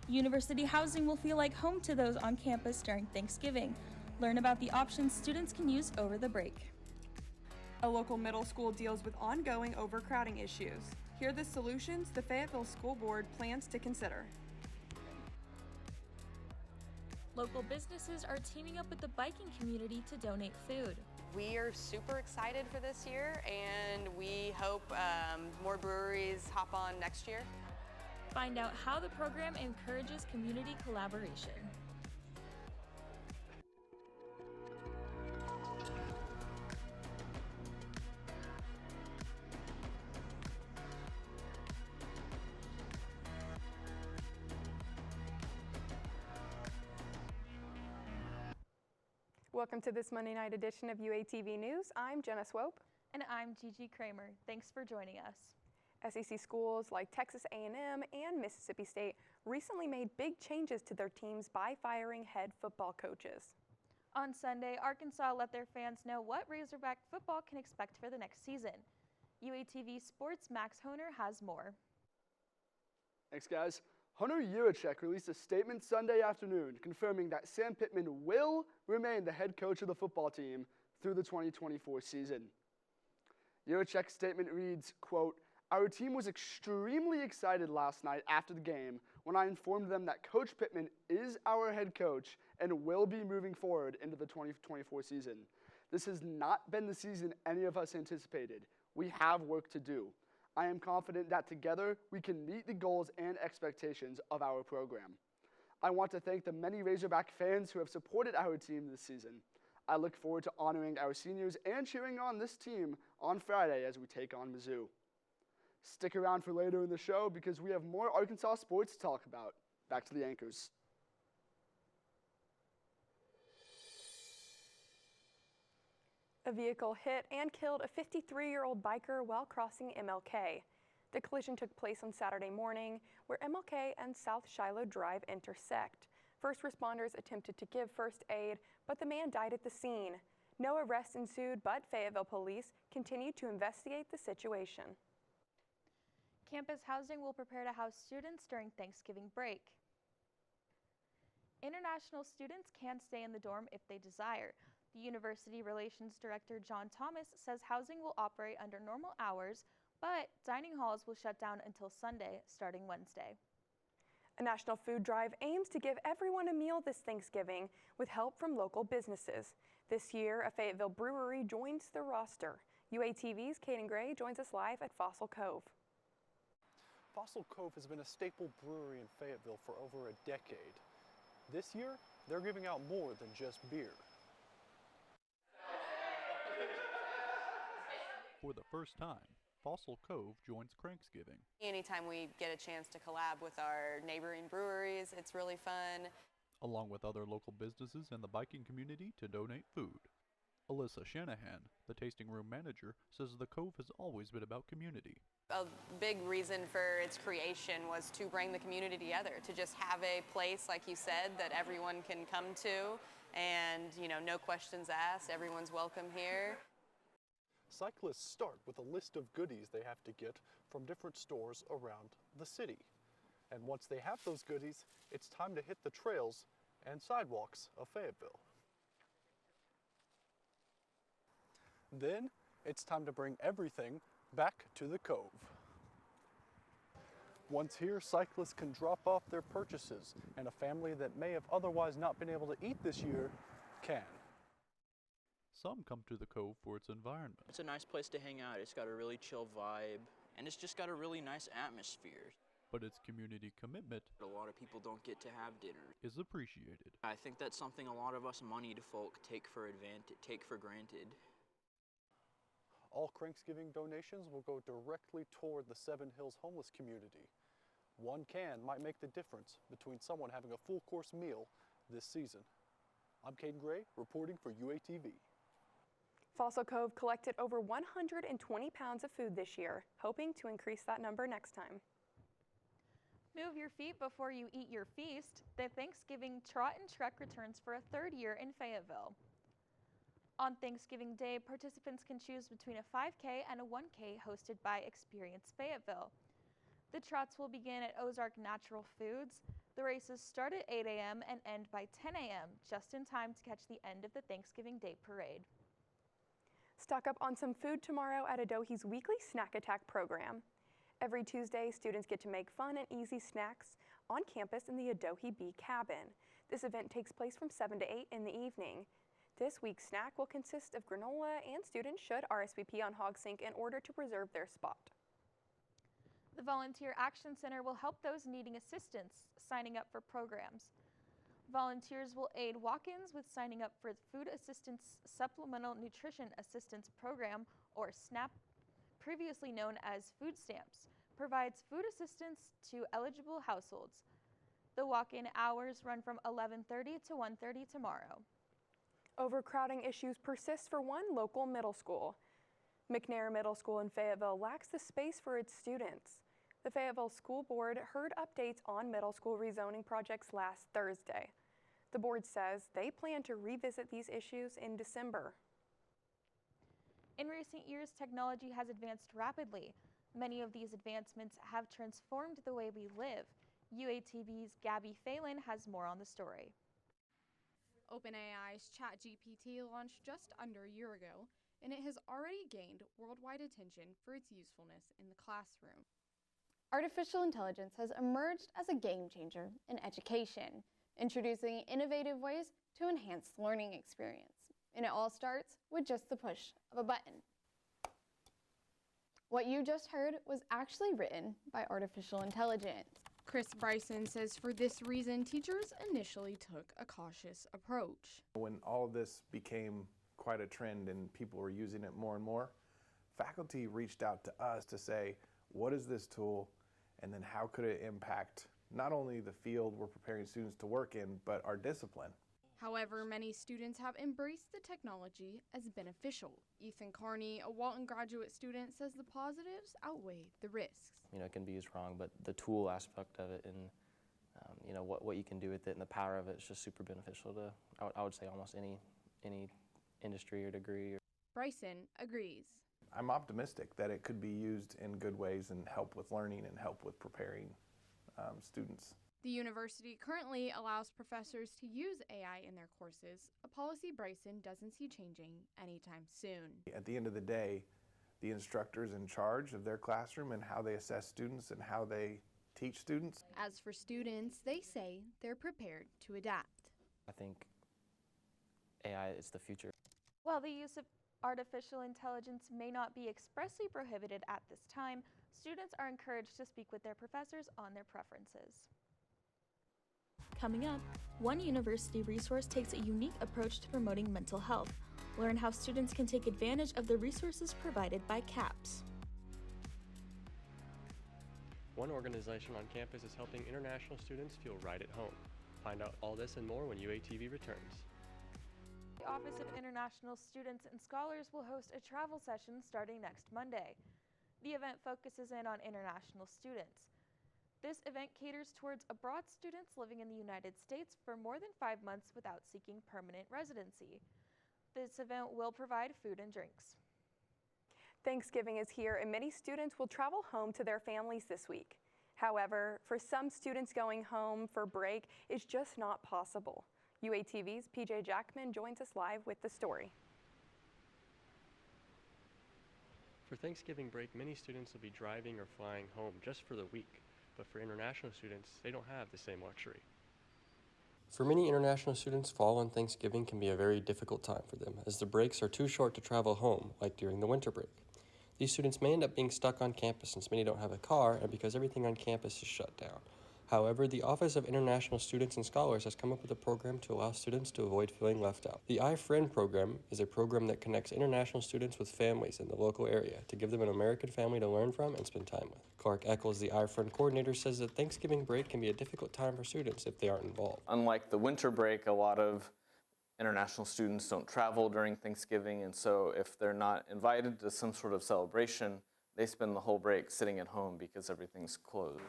University housing will feel like home to those on campus during Thanksgiving. Learn about the options students can use over the break. A local middle school deals with ongoing overcrowding issues. Here are the solutions the Fayetteville School Board plans to consider. Local businesses are teaming up with the biking community to donate food. We are super excited for this year, and we hope more breweries hop on next year. Find out how the program encourages community collaboration. Welcome to this Monday night edition of UATV News. I'm Jenna Swope. And I'm Gigi Kramer. Thanks for joining us. SEC schools like Texas A&M and Mississippi State recently made big changes to their teams by firing head football coaches. On Sunday, Arkansas let their fans know what Razorback football can expect for the next season. UATV Sports' Max Honer has more. Thanks, guys. Hunter Yurachek released a statement Sunday afternoon confirming that Sam Pittman will remain the head coach of the football team through the 2024 season. Yurachek's statement reads, quote, "Our team was extremely excited last night after the game when I informed them that Coach Pittman is our head coach and will be moving forward into the 2024 season. This has not been the season any of us anticipated. We have work to do. I am confident that together we can meet the goals and expectations of our program. I want to thank the many Razorback fans who have supported our team this season. I look forward to honoring our seniors and cheering on this team on Friday as we take on Mizzou." Stick around for later in the show because we have more Arkansas sports to talk about. Back to the anchors. A vehicle hit and killed a 53-year-old biker while crossing MLK. The collision took place on Saturday morning where MLK and South Shiloh Drive intersect. First responders attempted to give first aid, but the man died at the scene. No arrest ensued, but Fayetteville police continued to investigate the situation. Campus housing will prepare to house students during Thanksgiving break. International students can stay in the dorm if they desire. The University Relations Director John Thomas says housing will operate under normal hours, but dining halls will shut down until Sunday, starting Wednesday. A national food drive aims to give everyone a meal this Thanksgiving with help from local businesses. This year, a Fayetteville brewery joins the roster. UATV's Caden Gray joins us live at Fossil Cove. Fossil Cove has been a staple brewery in Fayetteville for over a decade. This year, they're giving out more than just beer. For the first time, Fossil Cove joins Cranksgiving. Anytime we get a chance to collab with our neighboring breweries, it's really fun. Along with other local businesses and the biking community to donate food. Alyssa Shanahan, the tasting room manager, says the Cove has always been about community. A big reason for its creation was to bring the community together, to just have a place, like you said, that everyone can come to and, no questions asked, everyone's welcome here. Cyclists start with a list of goodies they have to get from different stores around the city. And once they have those goodies, it's time to hit the trails and sidewalks of Fayetteville. Then it's time to bring everything back to the Cove. Once here, cyclists can drop off their purchases, and a family that may have otherwise not been able to eat this year can. Some come to the Cove for its environment. It's a nice place to hang out. It's got a really chill vibe, and it's just got a really nice atmosphere. But its community commitment, A lot of people don't get to have dinner. is appreciated. I think that's something a lot of us moneyed folk take for granted. All Cranksgiving donations will go directly toward the Seven Hills homeless community. One can might make the difference between someone having a full course meal this season. I'm Caden Gray reporting for UATV. Fossil Cove collected over 120 pounds of food this year, hoping to increase that number next time. Move your feet before you eat your feast. The Thanksgiving Trot and Trek returns for a third year in Fayetteville. On Thanksgiving Day, participants can choose between a 5K and a 1K hosted by Experience Fayetteville. The trots will begin at Ozark Natural Foods. The races start at 8 a.m. and end by 10 a.m., just in time to catch the end of the Thanksgiving Day parade. Stock up on some food tomorrow at Adohi's weekly Snack Attack program. Every Tuesday, students get to make fun and easy snacks on campus in the Adohi Bee Cabin. This event takes place from 7 to 8 in the evening. This week's snack will consist of granola, and students should RSVP on HogSync in order to reserve their spot. The Volunteer Action Center will help those needing assistance signing up for programs. Volunteers will aid walk-ins with signing up for the Food Assistance Supplemental Nutrition Assistance Program, or SNAP, previously known as food stamps, provides food assistance to eligible households. The walk-in hours run from 11:30 to 1:30 tomorrow. Overcrowding issues persist for one local middle school. McNair Middle School in Fayetteville lacks the space for its students. The Fayetteville School Board heard updates on middle school rezoning projects last Thursday. The board says they plan to revisit these issues in December. In recent years, technology has advanced rapidly. Many of these advancements have transformed the way we live. UATV's Gabby Phelan has more on the story. OpenAI's ChatGPT launched just under a year ago, and it has already gained worldwide attention for its usefulness in the classroom. Artificial intelligence has emerged as a game changer in education, introducing innovative ways to enhance the learning experience. And it all starts with just the push of a button. What you just heard was actually written by artificial intelligence. Chris Bryson says for this reason, teachers initially took a cautious approach. When all of this became quite a trend and people were using it more and more, faculty reached out to us to say, what is this tool, and then how could it impact not only the field we're preparing students to work in, but our discipline. However, many students have embraced the technology as beneficial. Ethan Carney, a Walton graduate student, says the positives outweigh the risks. It can be used wrong, but the tool aspect of it and what you can do with it and the power of it is just super beneficial to, I would say, almost any industry or degree. Bryson agrees. I'm optimistic that it could be used in good ways and help with learning and help with preparing students. The university currently allows professors to use AI in their courses, a policy Bryson doesn't see changing anytime soon. At the end of the day, the instructor is in charge of their classroom and how they assess students and how they teach students. As for students, they say they're prepared to adapt. I think AI is the future. While the use of artificial intelligence may not be expressly prohibited at this time, students are encouraged to speak with their professors on their preferences. Coming up, one university resource takes a unique approach to promoting mental health. Learn how students can take advantage of the resources provided by CAPS. One organization on campus is helping international students feel right at home. Find out all this and more when UATV returns. The Office of International Students and Scholars will host a travel session starting next Monday. The event focuses in on international students. This event caters towards abroad students living in the United States for more than 5 months without seeking permanent residency. This event will provide food and drinks. Thanksgiving is here, and many students will travel home to their families this week. However, for some students, going home for break is just not possible. UATV's PJ Jackman joins us live with the story. For Thanksgiving break, many students will be driving or flying home just for the week. But for international students, they don't have the same luxury. For many international students, fall on Thanksgiving can be a very difficult time for them, as the breaks are too short to travel home, like during the winter break. These students may end up being stuck on campus since many don't have a car and because everything on campus is shut down. However, the Office of International Students and Scholars has come up with a program to allow students to avoid feeling left out. The iFriend program is a program that connects international students with families in the local area to give them an American family to learn from and spend time with. Clark Eccles, the iFriend coordinator, says that Thanksgiving break can be a difficult time for students if they aren't involved. Unlike the winter break, a lot of international students don't travel during Thanksgiving, and so if they're not invited to some sort of celebration, they spend the whole break sitting at home because everything's closed.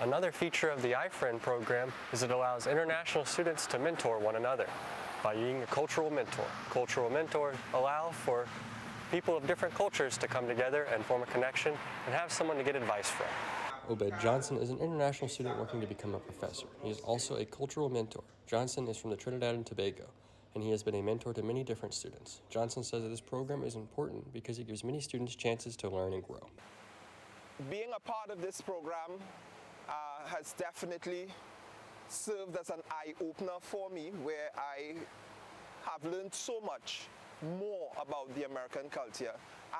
Another feature of the iFriend program is it allows international students to mentor one another by being a cultural mentor. Cultural mentors allow for people of different cultures to come together and form a connection and have someone to get advice from. Obed Johnson is an international student working to become a professor. He is also a cultural mentor. Johnson is from the Trinidad and Tobago, and he has been a mentor to many different students. Johnson says that this program is important because it gives many students chances to learn and grow. Being a part of this program has definitely served as an eye-opener for me, where I have learned so much more about the American culture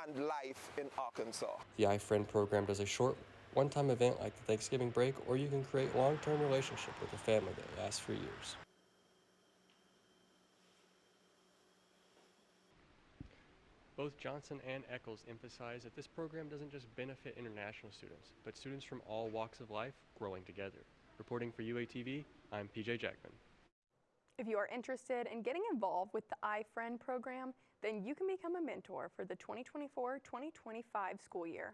and life in Arkansas. The iFriend program does a short, one-time event like the Thanksgiving break, or you can create a long-term relationship with a family that lasts for years. Both Johnson and Eccles emphasize that this program doesn't just benefit international students, but students from all walks of life growing together. Reporting for UATV, I'm PJ Jackman. If you are interested in getting involved with the iFriend program, then you can become a mentor for the 2024-2025 school year.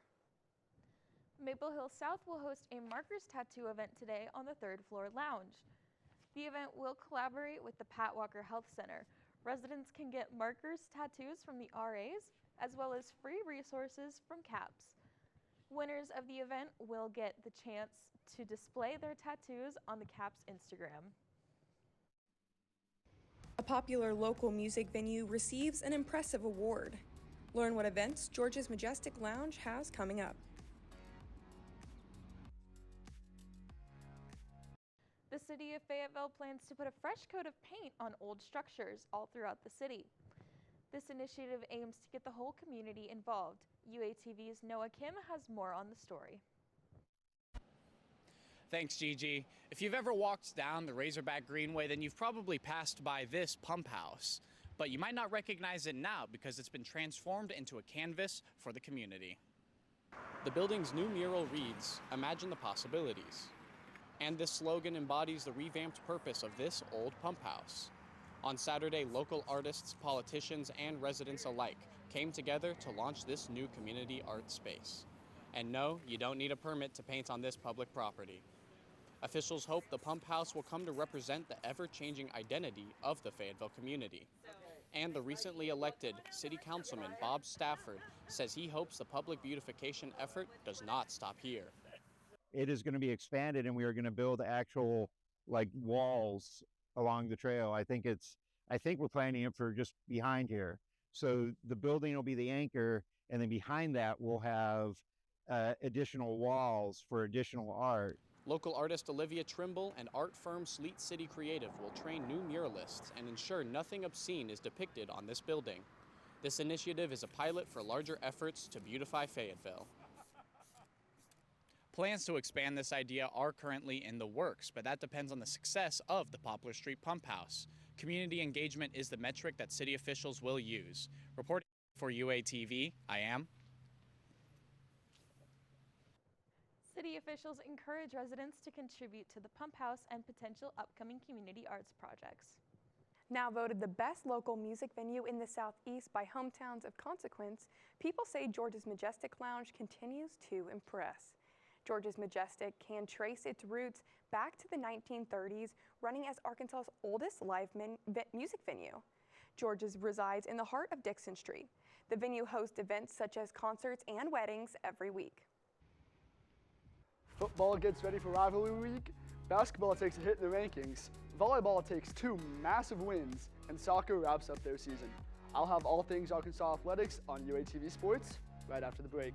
Maple Hill South will host a markers tattoo event today on the 3rd floor lounge. The event will collaborate with the Pat Walker Health Center. Residents can get markers tattoos from the RAs, as well as free resources from CAPS. Winners of the event will get the chance to display their tattoos on the CAPS Instagram. A popular local music venue receives an impressive award. Learn what events George's Majestic Lounge has coming up. The city of Fayetteville plans to put a fresh coat of paint on old structures all throughout the city. This initiative aims to get the whole community involved. UATV's Noah Kim has more on the story. Thanks, Gigi. If you've ever walked down the Razorback Greenway, then you've probably passed by this pump house. But you might not recognize it now because it's been transformed into a canvas for the community. The building's new mural reads, "Imagine the possibilities." And this slogan embodies the revamped purpose of this old pump house. On Saturday, local artists, politicians, and residents alike came together to launch this new community art space. And no, you don't need a permit to paint on this public property. Officials hope the pump house will come to represent the ever-changing identity of the Fayetteville community. And the recently elected City Councilman Bob Stafford says he hopes the public beautification effort does not stop here. It is going to be expanded, and we are going to build actual walls along the trail. I think we're planning it for just behind here. So the building will be the anchor, and then behind that we'll have additional walls for additional art. Local artist Olivia Trimble and art firm Sleet City Creative will train new muralists and ensure nothing obscene is depicted on this building. This initiative is a pilot for larger efforts to beautify Fayetteville. Plans to expand this idea are currently in the works, but that depends on the success of the Poplar Street Pump House. Community engagement is the metric that city officials will use. Reporting for UATV, I am. City officials encourage residents to contribute to the pump house and potential upcoming community arts projects. Now voted the best local music venue in the Southeast by Hometowns of Consequence, people say George's Majestic Lounge continues to impress. George's Majestic can trace its roots back to the 1930s, running as Arkansas's oldest live music venue. George's resides in the heart of Dixon Street. The venue hosts events such as concerts and weddings every week. Football gets ready for rivalry week, basketball takes a hit in the rankings, volleyball takes 2 massive wins, and soccer wraps up their season. I'll have all things Arkansas athletics on UATV Sports right after the break.